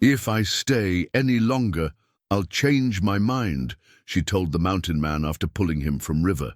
"If I stay any longer, I'll change my mind," she told the mountain man after pulling him from river.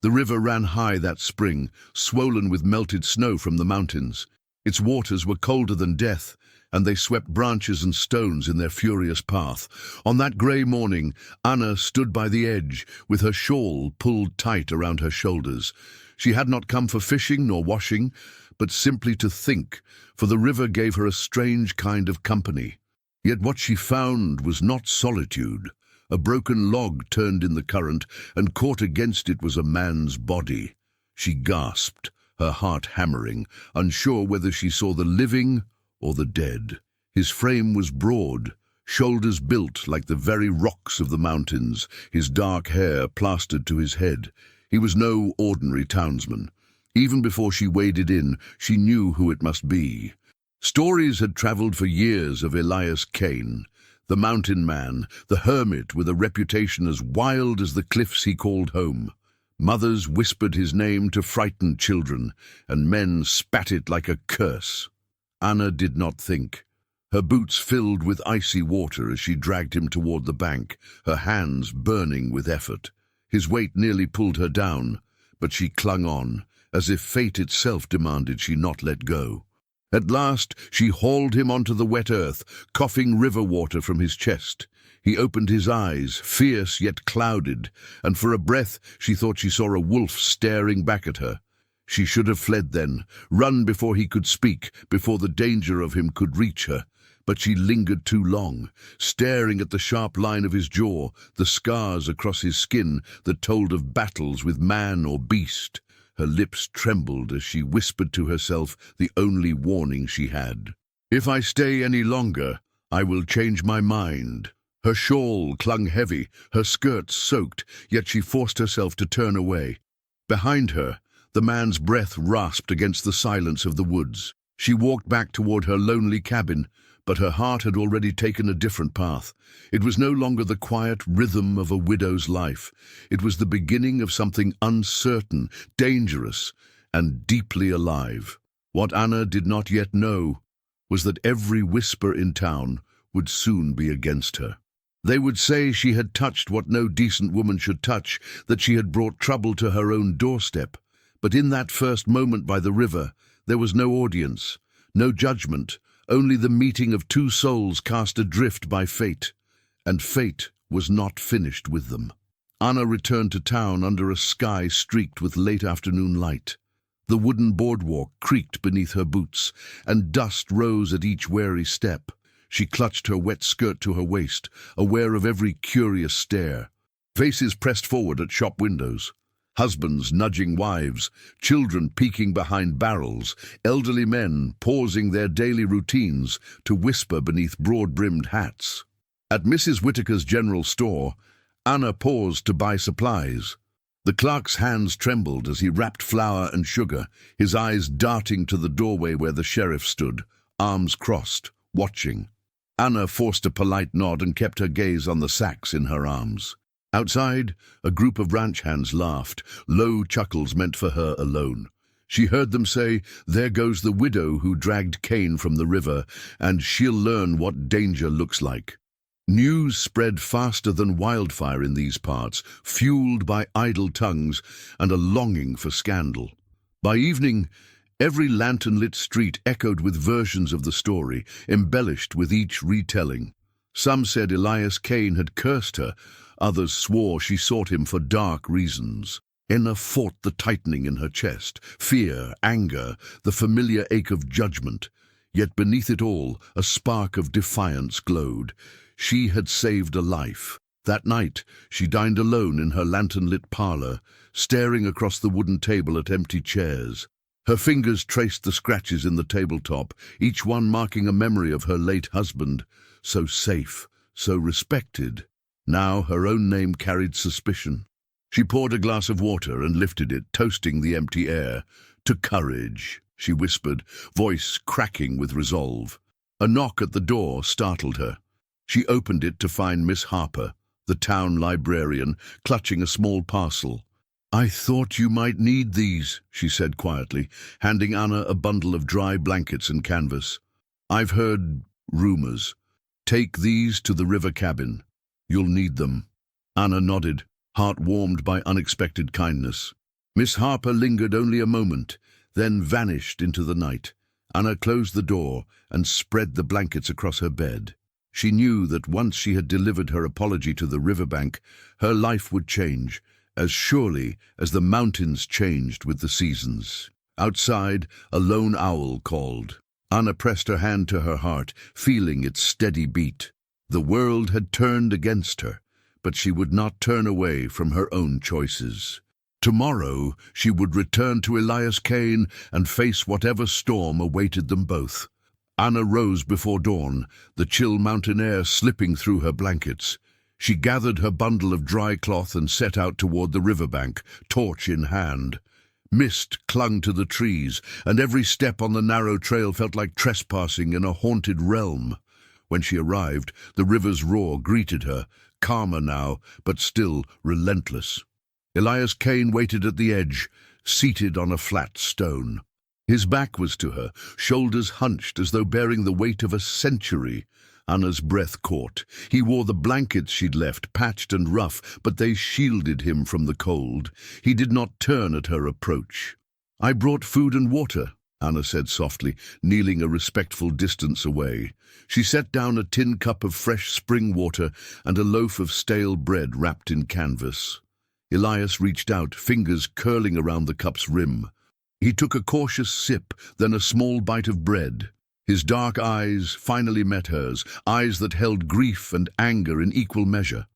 The river ran high that spring, swollen with melted snow from the mountains. Its waters were colder than death, and they swept branches and stones in their furious path. On that grey morning, Anna stood by the edge, with her shawl pulled tight around her shoulders. She had not come for fishing nor washing, but simply to think, for the river gave her a strange kind of company. Yet what she found was not solitude. A broken log turned in the current, and caught against it was a man's body. She gasped, her heart hammering, unsure whether she saw the living or the dead. His frame was broad, shoulders built like the very rocks of the mountains, his dark hair plastered to his head. He was no ordinary townsman. Even before she waded in, she knew who it must be. Stories had travelled for years of Elias Cain, the mountain man, the hermit with a reputation as wild as the cliffs he called home. Mothers whispered his name to frightened children, and men spat it like a curse. Anna did not think. Her boots filled with icy water as she dragged him toward the bank, her hands burning with effort. His weight nearly pulled her down, but she clung on, as if fate itself demanded she not let go. At last she hauled him onto the wet earth, coughing river water from his chest. He opened his eyes, fierce yet clouded, and for a breath she thought she saw a wolf staring back at her. She should have fled then, run before he could speak, before the danger of him could reach her. But she lingered too long, staring at the sharp line of his jaw, the scars across his skin that told of battles with man or beast. Her lips trembled as she whispered to herself the only warning she had. "If I stay any longer, I will change my mind." Her shawl clung heavy, her skirts soaked, yet she forced herself to turn away. Behind her, the man's breath rasped against the silence of the woods. She walked back toward her lonely cabin, but her heart had already taken a different path. It was no longer the quiet rhythm of a widow's life. It was the beginning of something uncertain, dangerous, and deeply alive. What Anna did not yet know was that every whisper in town would soon be against her. They would say she had touched what no decent woman should touch, that she had brought trouble to her own doorstep. But in that first moment by the river, there was no audience, no judgment, only the meeting of two souls cast adrift by fate. And fate was not finished with them. Anna returned to town under a sky streaked with late afternoon light. The wooden boardwalk creaked beneath her boots, and dust rose at each wary step. She clutched her wet skirt to her waist, aware of every curious stare. Faces pressed forward at shop windows. Husbands nudging wives, children peeking behind barrels, elderly men pausing their daily routines to whisper beneath broad-brimmed hats. At Mrs. Whitaker's general store, Anna paused to buy supplies. The clerk's hands trembled as he wrapped flour and sugar, his eyes darting to the doorway where the sheriff stood, arms crossed, watching. Anna forced a polite nod and kept her gaze on the sacks in her arms. Outside, a group of ranch hands laughed, low chuckles meant for her alone. She heard them say, "There goes the widow who dragged Cain from the river, and she'll learn what danger looks like." News spread faster than wildfire in these parts, fueled by idle tongues and a longing for scandal. By evening, every lantern-lit street echoed with versions of the story, embellished with each retelling. Some said Elias Cain had cursed her, others swore she sought him for dark reasons. Anna fought the tightening in her chest, fear, anger, the familiar ache of judgment. Yet beneath it all, a spark of defiance glowed. She had saved a life. That night, she dined alone in her lantern-lit parlor, staring across the wooden table at empty chairs. Her fingers traced the scratches in the tabletop, each one marking a memory of her late husband, so safe, so respected. Now her own name carried suspicion. She poured a glass of water and lifted it, toasting the empty air. "To courage," she whispered, voice cracking with resolve. A knock at the door startled her. She opened it to find Miss Harper, the town librarian, clutching a small parcel. "I thought you might need these," she said quietly, handing Anna a bundle of dry blankets and canvas. "I've heard rumors. Take these to the river cabin. You'll need them." Anna nodded, heart warmed by unexpected kindness. Miss Harper lingered only a moment, then vanished into the night. Anna closed the door and spread the blankets across her bed. She knew that once she had delivered her apology to the riverbank, her life would change, as surely as the mountains changed with the seasons. Outside, a lone owl called. Anna pressed her hand to her heart, feeling its steady beat. The world had turned against her, but she would not turn away from her own choices. Tomorrow she would return to Elias Kane and face whatever storm awaited them both. Anna rose before dawn, the chill mountain air slipping through her blankets. She gathered her bundle of dry cloth and set out toward the riverbank, torch in hand. Mist clung to the trees, and every step on the narrow trail felt like trespassing in a haunted realm. When she arrived, the river's roar greeted her, calmer now, but still relentless. Elias Kane waited at the edge, seated on a flat stone. His back was to her, shoulders hunched as though bearing the weight of a century. Anna's breath caught. He wore the blankets she'd left, patched and rough, but they shielded him from the cold. He did not turn at her approach. "I brought food and water," Anna said softly, kneeling a respectful distance away. She set down a tin cup of fresh spring water and a loaf of stale bread wrapped in canvas. Elias reached out, fingers curling around the cup's rim. He took a cautious sip, then a small bite of bread. His dark eyes finally met hers, eyes that held grief and anger in equal measure.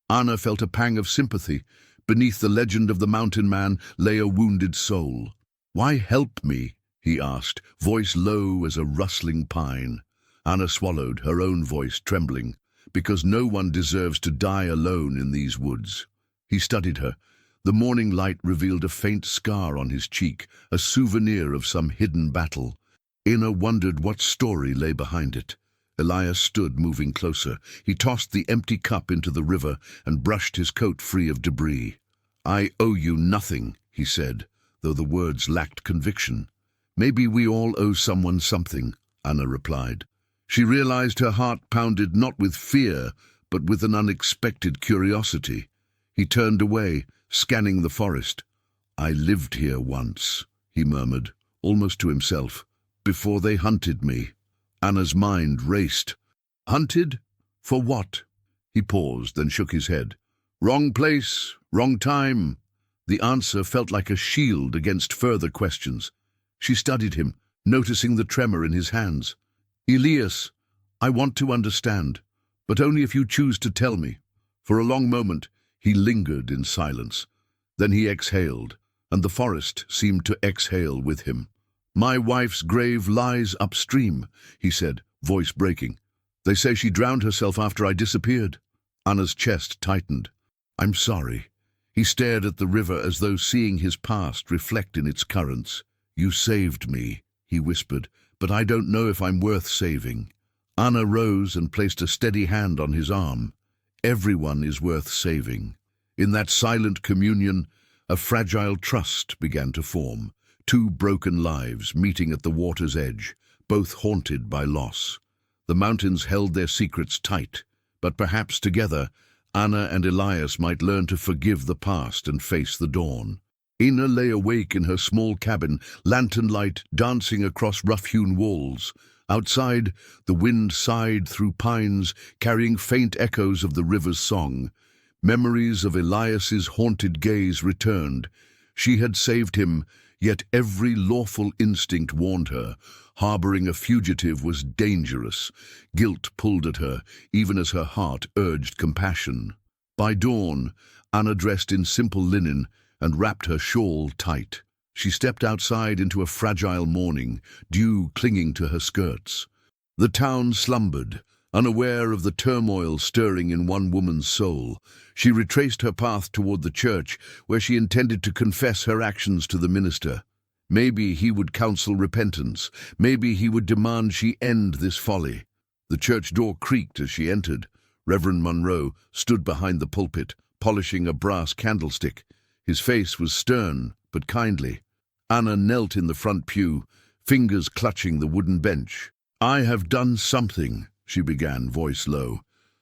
Anna felt a pang of sympathy. Beneath the legend of the mountain man lay a wounded soul. "Why help me?" he asked, voice low as a rustling pine. Anna swallowed, her own voice trembling. "Because no one deserves to die alone in these woods." He studied her. The morning light revealed a faint scar on his cheek, a souvenir of some hidden battle. Anna wondered what story lay behind it. Elias stood, moving closer. He tossed the empty cup into the river and brushed his coat free of debris. "I owe you nothing," he said, though the words lacked conviction. "Maybe we all owe someone something," Anna replied. She realized her heart pounded not with fear, but with an unexpected curiosity. He turned away, scanning the forest. "I lived here once," he murmured, almost to himself, "before they hunted me." Anna's mind raced. "Hunted? For what?" He paused, then shook his head. "Wrong place, wrong time." The answer felt like a shield against further questions. She studied him, noticing the tremor in his hands. "Elias, I want to understand, but only if you choose to tell me." For a long moment, he lingered in silence. Then he exhaled, and the forest seemed to exhale with him. "My wife's grave lies upstream," he said, voice breaking. "They say she drowned herself after I disappeared." Anna's chest tightened. "I'm sorry." He stared at the river as though seeing his past reflect in its currents. "You saved me," he whispered, "but I don't know if I'm worth saving." Anna rose and placed a steady hand on his arm. Everyone is worth saving. In that silent communion, a fragile trust began to form. Two broken lives meeting at the water's edge, both haunted by loss. The mountains held their secrets tight, but perhaps together, Anna and Elias might learn to forgive the past and face the dawn. Anna lay awake in her small cabin, lantern light dancing across rough-hewn walls. Outside, the wind sighed through pines, carrying faint echoes of the river's song. Memories of Elias's haunted gaze returned. She had saved him, yet every lawful instinct warned her. Harboring a fugitive was dangerous. Guilt pulled at her, even as her heart urged compassion. By dawn, Anna dressed in simple linen and wrapped her shawl tight. She stepped outside into a fragile morning, dew clinging to her skirts. The town slumbered, unaware of the turmoil stirring in one woman's soul. She retraced her path toward the church, where she intended to confess her actions to the minister. Maybe he would counsel repentance. Maybe he would demand she end this folly. The church door creaked as she entered. Reverend Monroe stood behind the pulpit, polishing a brass candlestick. His face was stern but kindly. Anna knelt in the front pew, fingers clutching the wooden bench. "I have done something," she began, voice low.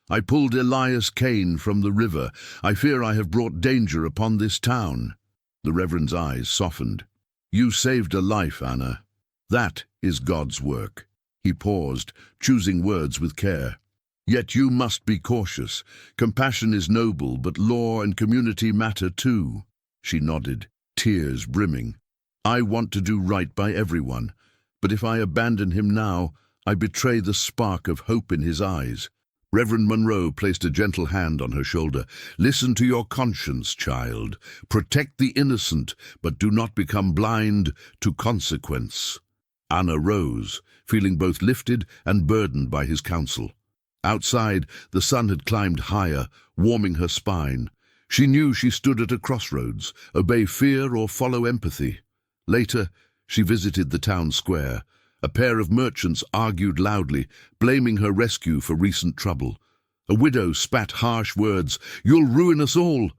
"I pulled Elias Cain from the river. I fear I have brought danger upon this town." The Reverend's eyes softened. "You saved a life, Anna. That is God's work." He paused, choosing words with care. "Yet you must be cautious. Compassion is noble, but law and community matter too." She nodded, tears brimming. "I want to do right by everyone, but if I abandon him now, I betray the spark of hope in his eyes." Reverend Monroe placed a gentle hand on her shoulder. "Listen to your conscience, child. Protect the innocent, but do not become blind to consequence." Anna rose, feeling both lifted and burdened by his counsel. Outside, the sun had climbed higher, warming her spine. She knew she stood at a crossroads, obey fear or follow empathy. Later, she visited the town square. A pair of merchants argued loudly, blaming her rescue for recent trouble. A widow spat harsh words, "You'll ruin us all."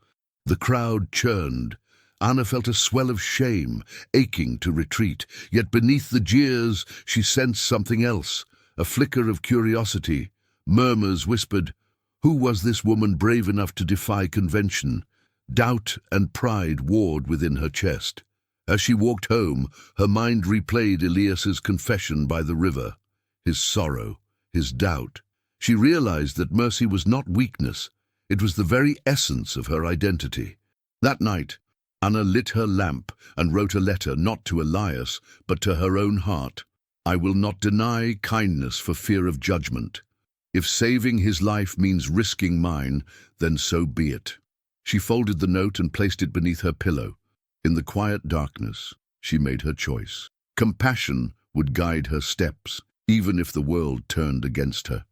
The crowd churned. Anna felt a swell of shame, aching to retreat. Yet beneath the jeers, she sensed something else, a flicker of curiosity. Murmurs whispered, "Who was this woman brave enough to defy convention?" Doubt and pride warred within her chest. As she walked home, her mind replayed Elias's confession by the river, his sorrow, his doubt. She realized that mercy was not weakness. It was the very essence of her identity. That night, Anna lit her lamp and wrote a letter not to Elias, but to her own heart. "I will not deny kindness for fear of judgment. If saving his life means risking mine, then so be it." She folded the note and placed it beneath her pillow. In the quiet darkness, she made her choice. Compassion would guide her steps, even if the world turned against her.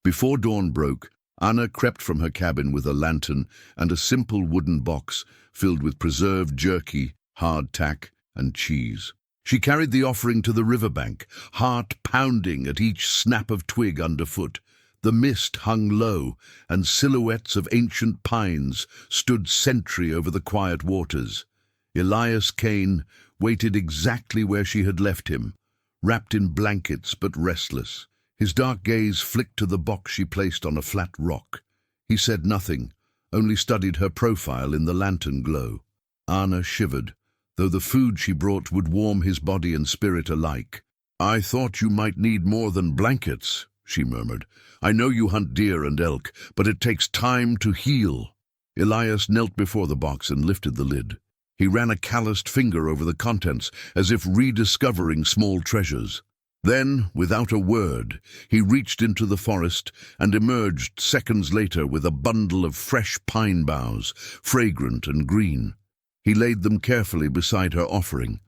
Before dawn broke, Anna crept from her cabin with a lantern and a simple wooden box filled with preserved jerky, hardtack, and cheese. She carried the offering to the riverbank, heart pounding at each snap of twig underfoot. The mist hung low, and silhouettes of ancient pines stood sentry over the quiet waters. Elias Cain waited exactly where she had left him, wrapped in blankets but restless. His dark gaze flicked to the box she placed on a flat rock. He said nothing, only studied her profile in the lantern glow. Anna shivered, though the food she brought would warm his body and spirit alike. "I thought you might need more than blankets," she murmured. "I know you hunt deer and elk, but it takes time to heal." Elias knelt before the box and lifted the lid. He ran a calloused finger over the contents, as if rediscovering small treasures. Then, without a word, he reached into the forest and emerged seconds later with a bundle of fresh pine boughs, fragrant and green. He laid them carefully beside her offering.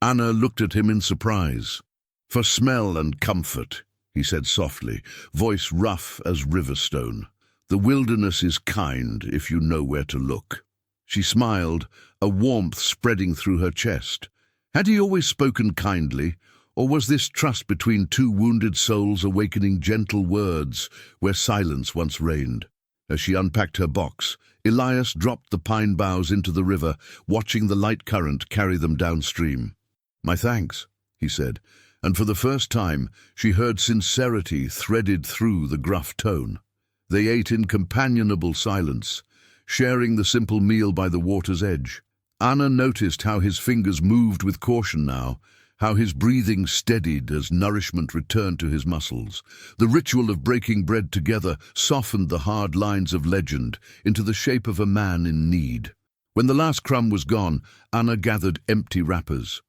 Anna looked at him in surprise. "For smell and comfort," he said softly, voice rough as river stone. "The wilderness is kind if you know where to look." She smiled, a warmth spreading through her chest. Had he always spoken kindly, or was this trust between two wounded souls awakening gentle words where silence once reigned? As she unpacked her box, Elias dropped the pine boughs into the river, watching the light current carry them downstream. "My thanks," he said, and for the first time she heard sincerity threaded through the gruff tone. They ate in companionable silence, sharing the simple meal by the water's edge. Anna noticed how his fingers moved with caution now, how his breathing steadied as nourishment returned to his muscles. The ritual of breaking bread together softened the hard lines of legend into the shape of a man in need. When the last crumb was gone, Anna gathered empty wrappers.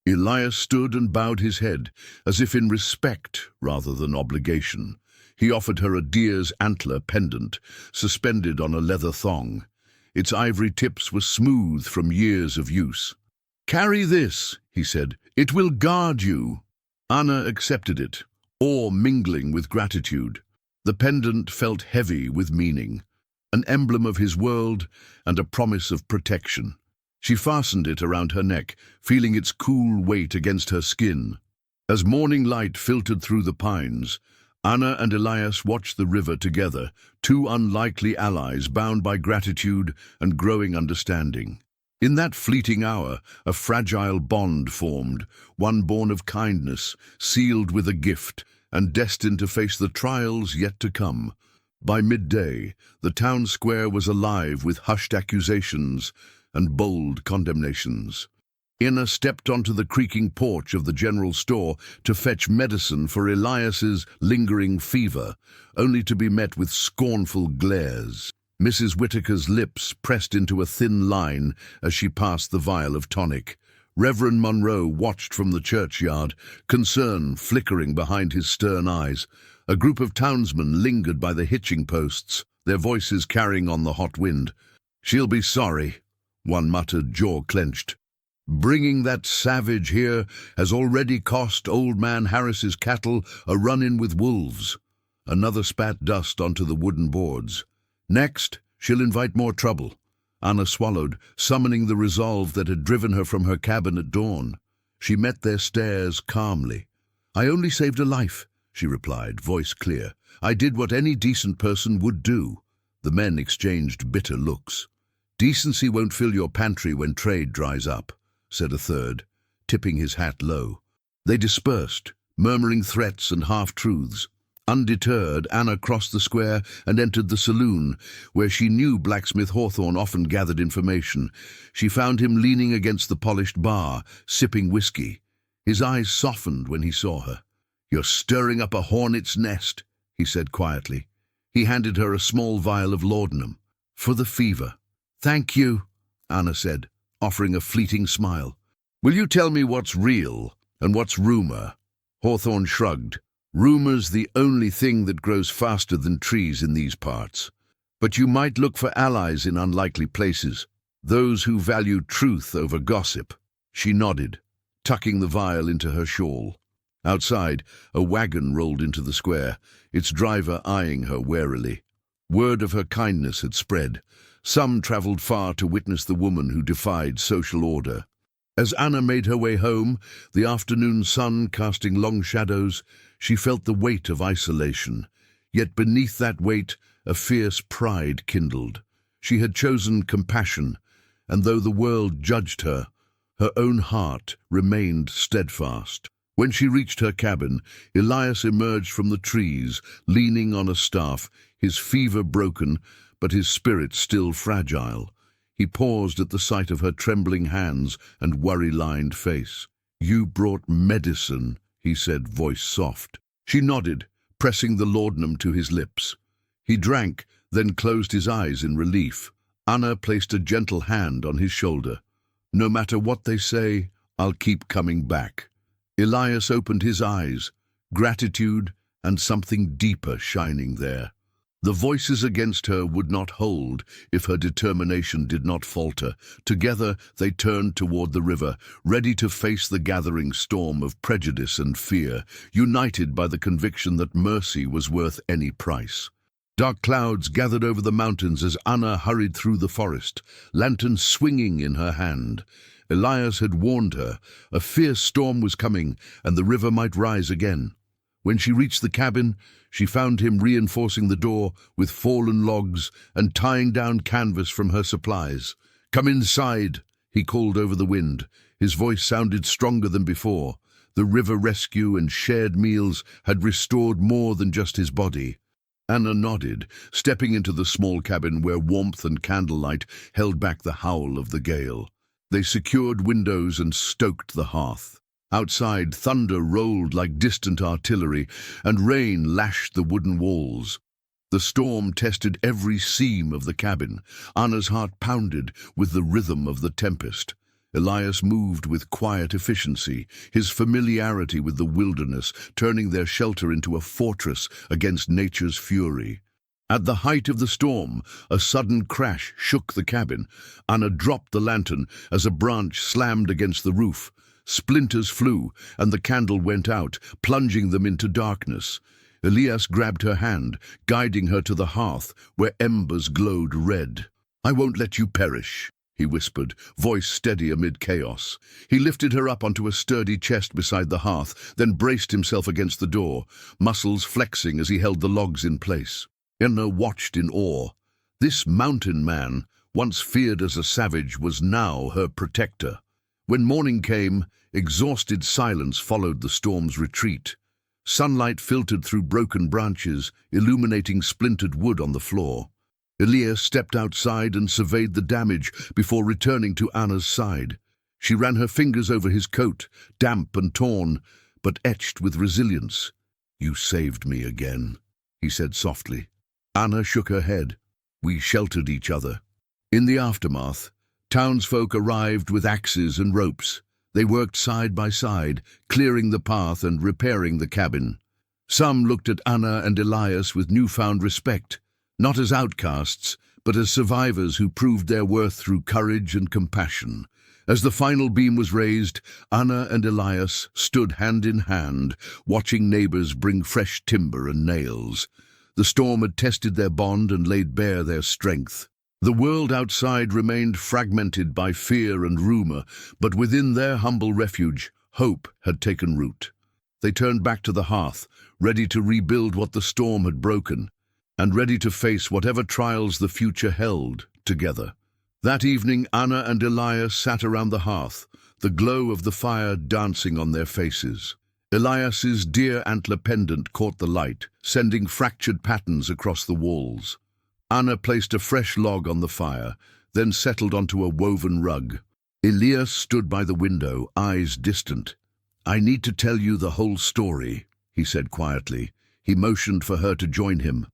Elias stood and bowed his head, as if in respect rather than obligation. He offered her a deer's antler pendant, suspended on a leather thong. Its ivory tips were smooth from years of use. "Carry this," he said. "It will guard you." Anna accepted it, awe mingling with gratitude. The pendant felt heavy with meaning, an emblem of his world and a promise of protection. She fastened it around her neck, feeling its cool weight against her skin. As morning light filtered through the pines, Anna and Elias watched the river together, two unlikely allies bound by gratitude and growing understanding. In that fleeting hour, a fragile bond formed, one born of kindness, sealed with a gift, and destined to face the trials yet to come. By midday, the town square was alive with hushed accusations and bold condemnations. Anna stepped onto the creaking porch of the general store to fetch medicine for Elias's lingering fever, only to be met with scornful glares. Mrs. Whitaker's lips pressed into a thin line as she passed the vial of tonic. Reverend Monroe watched from the churchyard, concern flickering behind his stern eyes. A group of townsmen lingered by the hitching posts, their voices carrying on the hot wind. "She'll be sorry," one muttered, jaw clenched. "Bringing that savage here has already cost old man Harris's cattle a run-in with wolves." Another spat dust onto the wooden boards. "Next, she'll invite more trouble." Anna swallowed, summoning the resolve that had driven her from her cabin at dawn. She met their stares calmly. "I only saved a life," she replied, voice clear. "I did what any decent person would do." The men exchanged bitter looks. "Decency won't fill your pantry when trade dries up," said a third, tipping his hat low. They dispersed, murmuring threats and half-truths. Undeterred, Anna crossed the square and entered the saloon, where she knew blacksmith Hawthorne often gathered information. She found him leaning against the polished bar, sipping whiskey. His eyes softened when he saw her. "You're stirring up a hornet's nest," he said quietly. He handed her a small vial of laudanum. "For the fever." "Thank you," Anna said, offering a fleeting smile. "Will you tell me what's real and what's rumor?" Hawthorne shrugged. "Rumor's the only thing that grows faster than trees in these parts. But you might look for allies in unlikely places, those who value truth over gossip." She nodded, tucking the vial into her shawl. Outside, a wagon rolled into the square, its driver eyeing her warily. Word of her kindness had spread. Some traveled far to witness the woman who defied social order. As Anna made her way home, the afternoon sun casting long shadows, she felt the weight of isolation. Yet beneath that weight, a fierce pride kindled. She had chosen compassion, and though the world judged her, her own heart remained steadfast. When she reached her cabin, Elias emerged from the trees, leaning on a staff, his fever broken, but his spirit still fragile. He paused at the sight of her trembling hands and worry-lined face. "You brought medicine," he said, voice soft. She nodded, pressing the laudanum to his lips. He drank, then closed his eyes in relief. Anna placed a gentle hand on his shoulder. "No matter what they say, I'll keep coming back." Elias opened his eyes, gratitude and something deeper shining there. The voices against her would not hold if her determination did not falter. Together they turned toward the river, ready to face the gathering storm of prejudice and fear, united by the conviction that mercy was worth any price. Dark clouds gathered over the mountains as Anna hurried through the forest, lantern swinging in her hand. Elias had warned her. A fierce storm was coming, and the river might rise again. When she reached the cabin, she found him reinforcing the door with fallen logs and tying down canvas from her supplies. "Come inside," he called over the wind. His voice sounded stronger than before. The river rescue and shared meals had restored more than just his body. Anna nodded, stepping into the small cabin where warmth and candlelight held back the howl of the gale. They secured windows and stoked the hearth. Outside, thunder rolled like distant artillery, and rain lashed the wooden walls. The storm tested every seam of the cabin. Anna's heart pounded with the rhythm of the tempest. Elias moved with quiet efficiency, his familiarity with the wilderness turning their shelter into a fortress against nature's fury. At the height of the storm, a sudden crash shook the cabin. Anna dropped the lantern as a branch slammed against the roof. Splinters flew, and the candle went out, plunging them into darkness. Elias grabbed her hand, guiding her to the hearth, where embers glowed red. "I won't let you perish," he whispered, voice steady amid chaos. He lifted her up onto a sturdy chest beside the hearth, then braced himself against the door, muscles flexing as he held the logs in place. Anna watched in awe. This mountain man, once feared as a savage, was now her protector. When morning came, exhausted silence followed the storm's retreat. Sunlight filtered through broken branches, illuminating splintered wood on the floor. Elias stepped outside and surveyed the damage before returning to Anna's side. She ran her fingers over his coat, damp and torn, but etched with resilience. "You saved me again," he said softly. Anna shook her head. "We sheltered each other." In the aftermath, townsfolk arrived with axes and ropes. They worked side by side, clearing the path and repairing the cabin. Some looked at Anna and Elias with newfound respect, not as outcasts, but as survivors who proved their worth through courage and compassion. As the final beam was raised, Anna and Elias stood hand in hand, watching neighbors bring fresh timber and nails. The storm had tested their bond and laid bare their strength. The world outside remained fragmented by fear and rumor, but within their humble refuge, hope had taken root. They turned back to the hearth, ready to rebuild what the storm had broken, and ready to face whatever trials the future held together. That evening, Anna and Elias sat around the hearth, the glow of the fire dancing on their faces. Elias's deer antler pendant caught the light, sending fractured patterns across the walls. Anna placed a fresh log on the fire, then settled onto a woven rug. Elias stood by the window, eyes distant. "I need to tell you the whole story," he said quietly. He motioned for her to join him.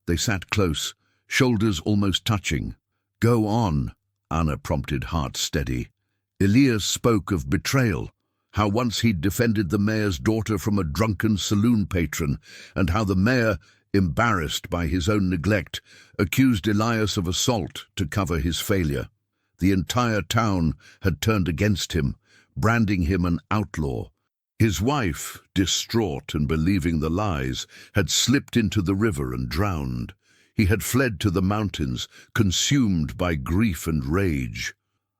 They sat close, shoulders almost touching. "Go on," Anna prompted, heart steady. Elias spoke of betrayal, how once he'd defended the mayor's daughter from a drunken saloon patron, and how the mayor, embarrassed by his own neglect, accused Elias of assault to cover his failure. The entire town had turned against him, branding him an outlaw. His wife, distraught and believing the lies, had slipped into the river and drowned. He had fled to the mountains, consumed by grief and rage.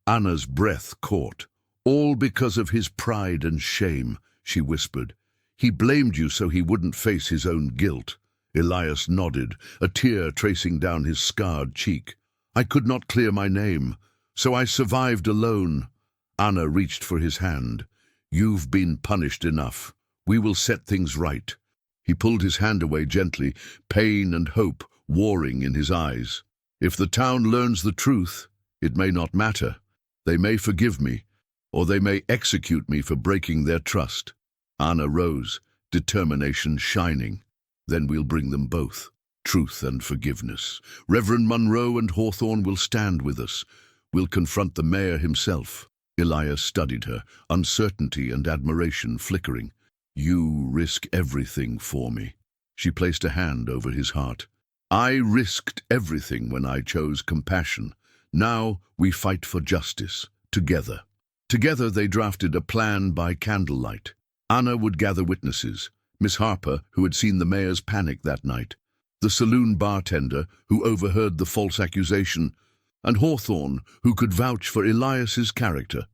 Anna's breath caught. "All because of his pride and shame," she whispered. "He blamed you so he wouldn't face his own guilt." Elias nodded, a tear tracing down his scarred cheek. "I could not clear my name, so I survived alone." Anna reached for his hand. "You've been punished enough. We will set things right." He pulled his hand away gently, pain and hope warring in his eyes. "If the town learns the truth, it may not matter. They may forgive me, or they may execute me for breaking their trust." Anna rose, determination shining. "Then we'll bring them both, truth and forgiveness. Reverend Monroe and Hawthorne will stand with us. We'll confront the mayor himself." Elias studied her, uncertainty and admiration flickering. "You risk everything for me." She placed a hand over his heart. "I risked everything when I chose compassion. Now we fight for justice, together." Together they drafted a plan by candlelight. Anna would gather witnesses. Miss Harper, who had seen the mayor's panic that night, the saloon bartender, who overheard the false accusation, and Hawthorne, who could vouch for Elias's character.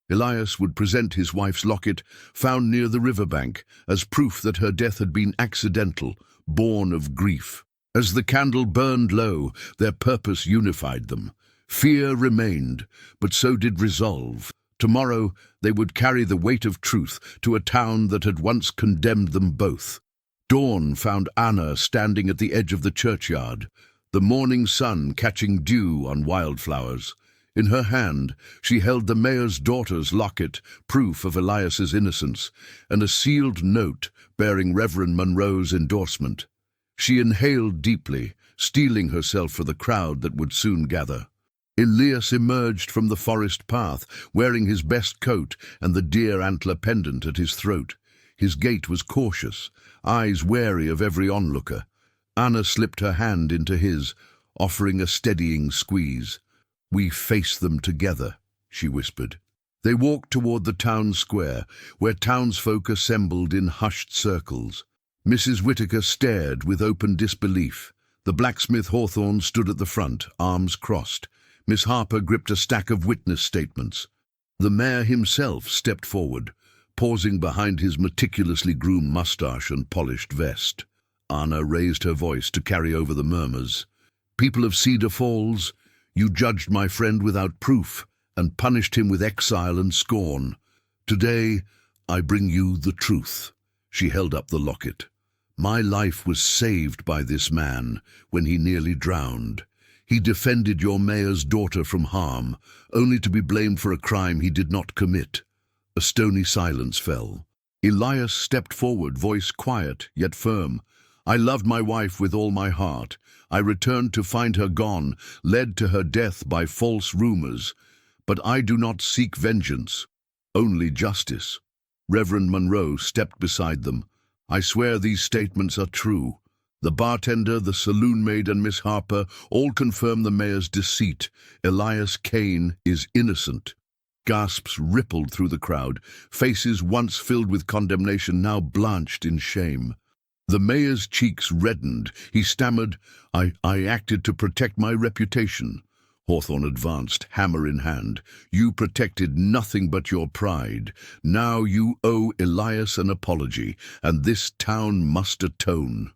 Elias would present his wife's locket, found near the riverbank, as proof that her death had been accidental, born of grief. As the candle burned low, their purpose unified them. Fear remained, but so did resolve. Tomorrow they would carry the weight of truth to a town that had once condemned them both. Dawn found Anna standing at the edge of the churchyard, the morning sun catching dew on wildflowers. In her hand, she held the mayor's daughter's locket, proof of Elias's innocence, and a sealed note bearing Reverend Monroe's endorsement. She inhaled deeply, steeling herself for the crowd that would soon gather. Elias emerged from the forest path, wearing his best coat and the deer antler pendant at his throat. His gait was cautious, eyes wary of every onlooker. Anna slipped her hand into his, offering a steadying squeeze. "We face them together," she whispered. They walked toward the town square, where townsfolk assembled in hushed circles. Mrs. Whitaker stared with open disbelief. The blacksmith Hawthorne stood at the front, arms crossed. Miss Harper gripped a stack of witness statements. The mayor himself stepped forward, pausing behind his meticulously groomed mustache and polished vest. Anna raised her voice to carry over the murmurs. "People of Cedar Falls, you judged my friend without proof and punished him with exile and scorn. Today, I bring you the truth." She held up the locket. "My life was saved by this man when he nearly drowned. He defended your mayor's daughter from harm, only to be blamed for a crime he did not commit." A stony silence fell. Elias stepped forward, voice quiet yet firm. "I loved my wife with all my heart. I returned to find her gone, led to her death by false rumors. But I do not seek vengeance, only justice." Reverend Monroe stepped beside them. "I swear these statements are true. The bartender, the saloon maid, and Miss Harper all confirm the mayor's deceit. Elias Kane is innocent." Gasps rippled through the crowd, faces once filled with condemnation now blanched in shame. The mayor's cheeks reddened. He stammered, I acted to protect my reputation." Hawthorne advanced, hammer in hand. "You protected nothing but your pride. Now you owe Elias an apology, and this town must atone."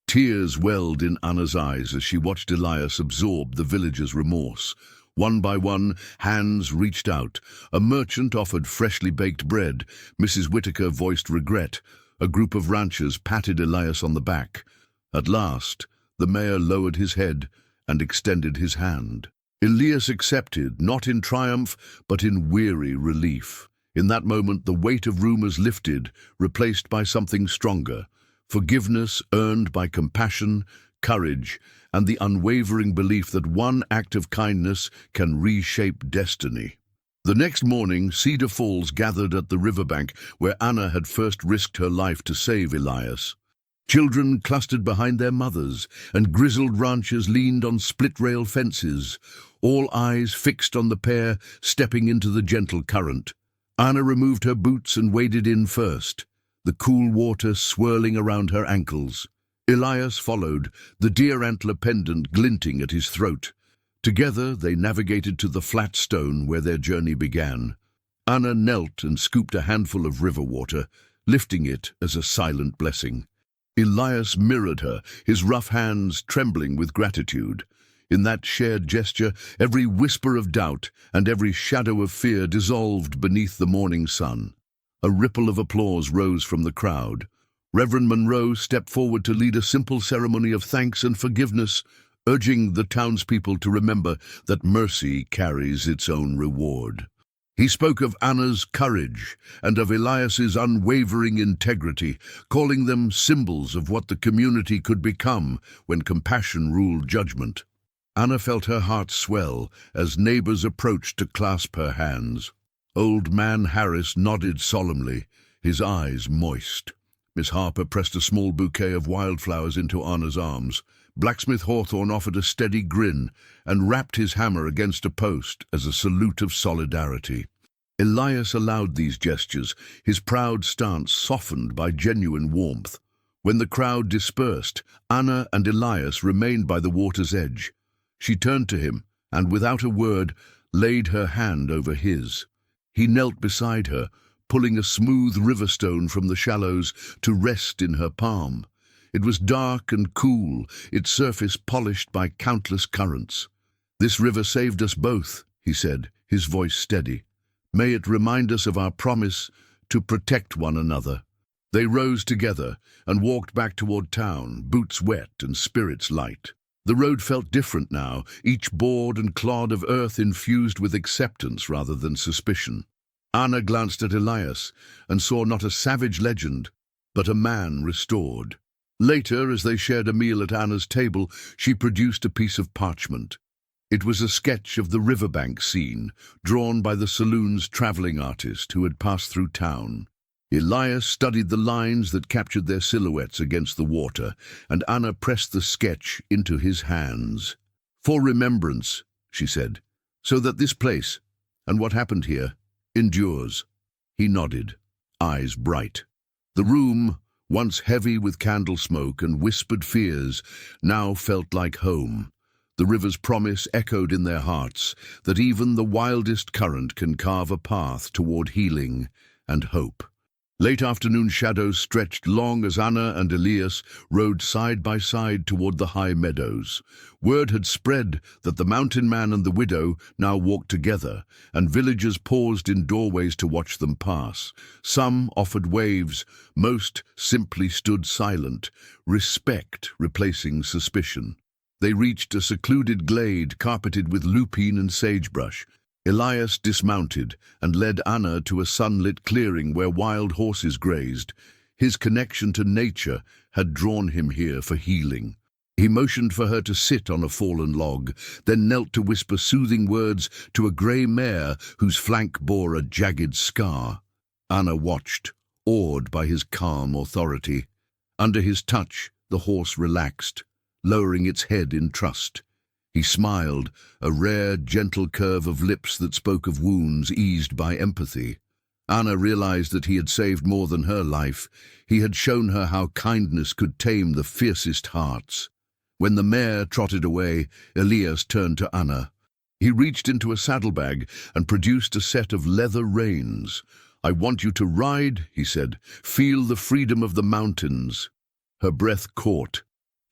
Tears welled in Anna's eyes as she watched Elias absorb the villagers' remorse. One by one, hands reached out. A merchant offered freshly baked bread. Mrs. Whitaker voiced regret. A group of ranchers patted Elias on the back. At last, the mayor lowered his head and extended his hand. Elias accepted, not in triumph, but in weary relief. In that moment, the weight of rumors lifted, replaced by something stronger. Forgiveness earned by compassion, courage, and the unwavering belief that one act of kindness can reshape destiny. The next morning, Cedar Falls gathered at the riverbank where Anna had first risked her life to save Elias. Children clustered behind their mothers, and grizzled ranchers leaned on split-rail fences, all eyes fixed on the pair stepping into the gentle current. Anna removed her boots and waded in first, the cool water swirling around her ankles. Elias followed, the deer antler pendant glinting at his throat. Together they navigated to the flat stone where their journey began. Anna knelt and scooped a handful of river water, lifting it as a silent blessing. Elias mirrored her, his rough hands trembling with gratitude. In that shared gesture, every whisper of doubt and every shadow of fear dissolved beneath the morning sun. A ripple of applause rose from the crowd. Reverend Monroe stepped forward to lead a simple ceremony of thanks and forgiveness, urging the townspeople to remember that mercy carries its own reward. He spoke of Anna's courage and of Elias's unwavering integrity, calling them symbols of what the community could become when compassion ruled judgment. Anna felt her heart swell as neighbors approached to clasp her hands. Old man Harris nodded solemnly, his eyes moist. Miss Harper pressed a small bouquet of wildflowers into Anna's arms. Blacksmith Hawthorne offered a steady grin and rapped his hammer against a post as a salute of solidarity. Elias allowed these gestures, his proud stance softened by genuine warmth. When the crowd dispersed, Anna and Elias remained by the water's edge. She turned to him and, without a word, laid her hand over his. He knelt beside her, pulling a smooth river stone from the shallows to rest in her palm. It was dark and cool, its surface polished by countless currents. "This river saved us both," he said, his voice steady. "May it remind us of our promise to protect one another." They rose together and walked back toward town, boots wet and spirits light. The road felt different now, each board and clod of earth infused with acceptance rather than suspicion. Anna glanced at Elias and saw not a savage legend, but a man restored. Later, as they shared a meal at Anna's table, she produced a piece of parchment. It was a sketch of the riverbank scene, drawn by the saloon's traveling artist who had passed through town. Elias studied the lines that captured their silhouettes against the water, and Anna pressed the sketch into his hands. "For remembrance," she said, "so that this place, and what happened here, endures." He nodded, eyes bright. The room, once heavy with candle smoke and whispered fears, now felt like home. The river's promise echoed in their hearts that even the wildest current can carve a path toward healing and hope. Late afternoon shadows stretched long as Anna and Elias rode side by side toward the high meadows. Word had spread that the mountain man and the widow now walked together, and villagers paused in doorways to watch them pass. Some offered waves, most simply stood silent, respect replacing suspicion. They reached a secluded glade carpeted with lupine and sagebrush. Elias dismounted and led Anna to a sunlit clearing where wild horses grazed. His connection to nature had drawn him here for healing. He motioned for her to sit on a fallen log, then knelt to whisper soothing words to a grey mare whose flank bore a jagged scar. Anna watched, awed by his calm authority. Under his touch, the horse relaxed, lowering its head in trust. He smiled, a rare, gentle curve of lips that spoke of wounds eased by empathy. Anna realized that he had saved more than her life. He had shown her how kindness could tame the fiercest hearts. When the mare trotted away, Elias turned to Anna. He reached into a saddlebag and produced a set of leather reins. "I want you to ride," he said. "Feel the freedom of the mountains." Her breath caught.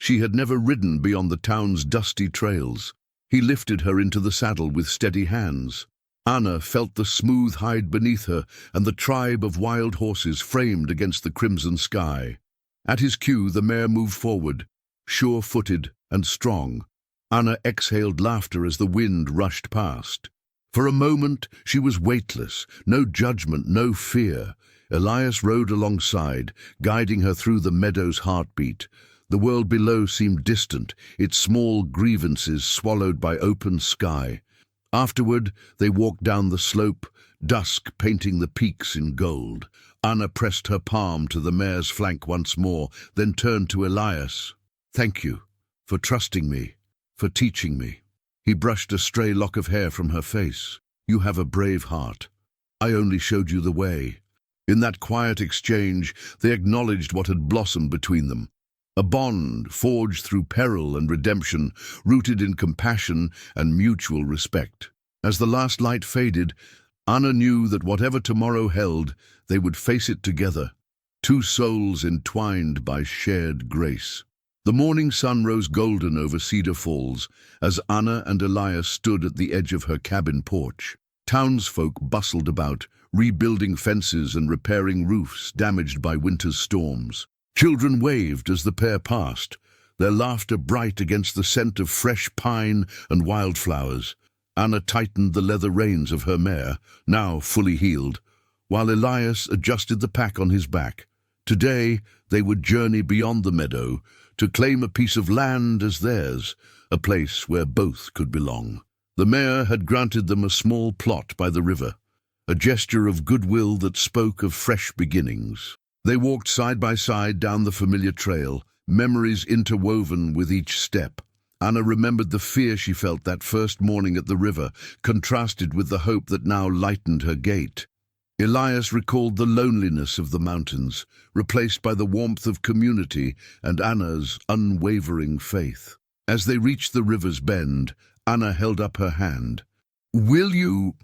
She had never ridden beyond the town's dusty trails. He lifted her into the saddle with steady hands. Anna felt the smooth hide beneath her and the tribe of wild horses framed against the crimson sky. At his cue, the mare moved forward, sure-footed and strong. Anna exhaled laughter as the wind rushed past. For a moment, she was weightless, no judgment, no fear. Elias rode alongside, guiding her through the meadow's heartbeat. The world below seemed distant, its small grievances swallowed by open sky. Afterward, they walked down the slope, dusk painting the peaks in gold. Anna pressed her palm to the mare's flank once more, then turned to Elias. "Thank you for trusting me, for teaching me." He brushed a stray lock of hair from her face. "You have a brave heart. I only showed you the way." In that quiet exchange, they acknowledged what had blossomed between them. A bond forged through peril and redemption, rooted in compassion and mutual respect. As the last light faded, Anna knew that whatever tomorrow held, they would face it together, two souls entwined by shared grace. The morning sun rose golden over Cedar Falls as Anna and Elias stood at the edge of her cabin porch. Townsfolk bustled about, rebuilding fences and repairing roofs damaged by winter's storms. Children waved as the pair passed, their laughter bright against the scent of fresh pine and wildflowers. Anna tightened the leather reins of her mare, now fully healed, while Elias adjusted the pack on his back. Today they would journey beyond the meadow to claim a piece of land as theirs, a place where both could belong. The mayor had granted them a small plot by the river, a gesture of goodwill that spoke of fresh beginnings. They walked side by side down the familiar trail, memories interwoven with each step. Anna remembered the fear she felt that first morning at the river, contrasted with the hope that now lightened her gait. Elias recalled the loneliness of the mountains, replaced by the warmth of community and Anna's unwavering faith. As they reached the river's bend, Anna held up her hand. "Will you—"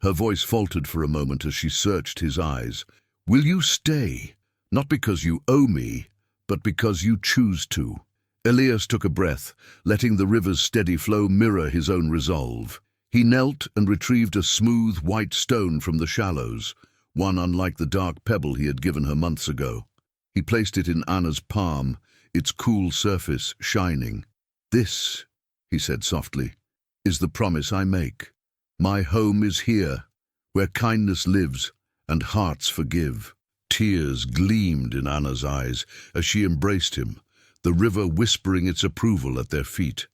Her voice faltered for a moment as she searched his eyes. "Will you stay? Not because you owe me, but because you choose to." Elias took a breath, letting the river's steady flow mirror his own resolve. He knelt and retrieved a smooth white stone from the shallows, one unlike the dark pebble he had given her months ago. He placed it in Anna's palm, its cool surface shining. "This," he said softly, "is the promise I make. My home is here, where kindness lives and hearts forgive." Tears gleamed in Anna's eyes as she embraced him, the river whispering its approval at their feet.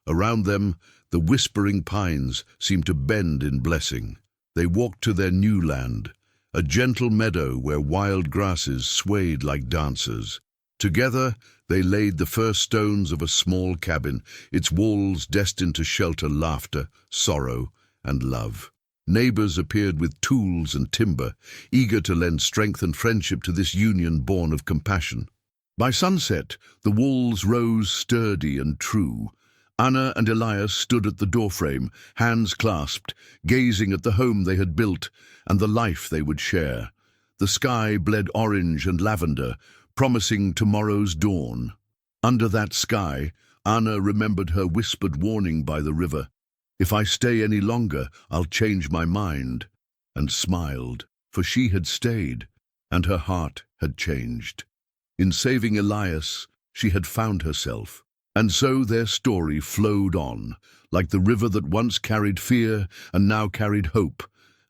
Around them, the whispering pines seemed to bend in blessing. They walked to their new land, a gentle meadow where wild grasses swayed like dancers. Together, they laid the first stones of a small cabin, its walls destined to shelter laughter, sorrow, and love. Neighbors appeared with tools and timber, eager to lend strength and friendship to this union born of compassion. By sunset, the walls rose sturdy and true. Anna and Elias stood at the doorframe, hands clasped, gazing at the home they had built and the life they would share. The sky bled orange and lavender, promising tomorrow's dawn. Under that sky, Anna remembered her whispered warning by the river. "If I stay any longer, I'll change my mind," and smiled, for she had stayed, and her heart had changed. In saving Elias, she had found herself. And so their story flowed on, like the river that once carried fear and now carried hope,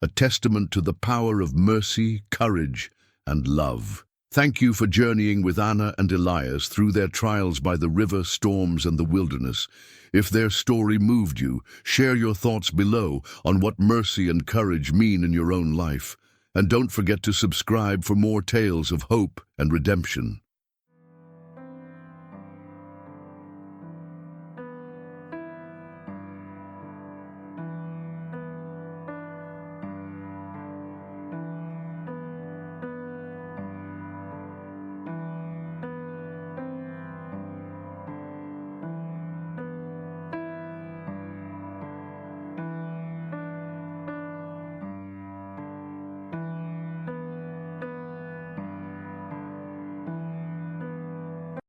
a testament to the power of mercy, courage, and love. Thank you for journeying with Anna and Elias through their trials by the river, storms, and the wilderness. If their story moved you, share your thoughts below on what mercy and courage mean in your own life. And don't forget to subscribe for more tales of hope and redemption.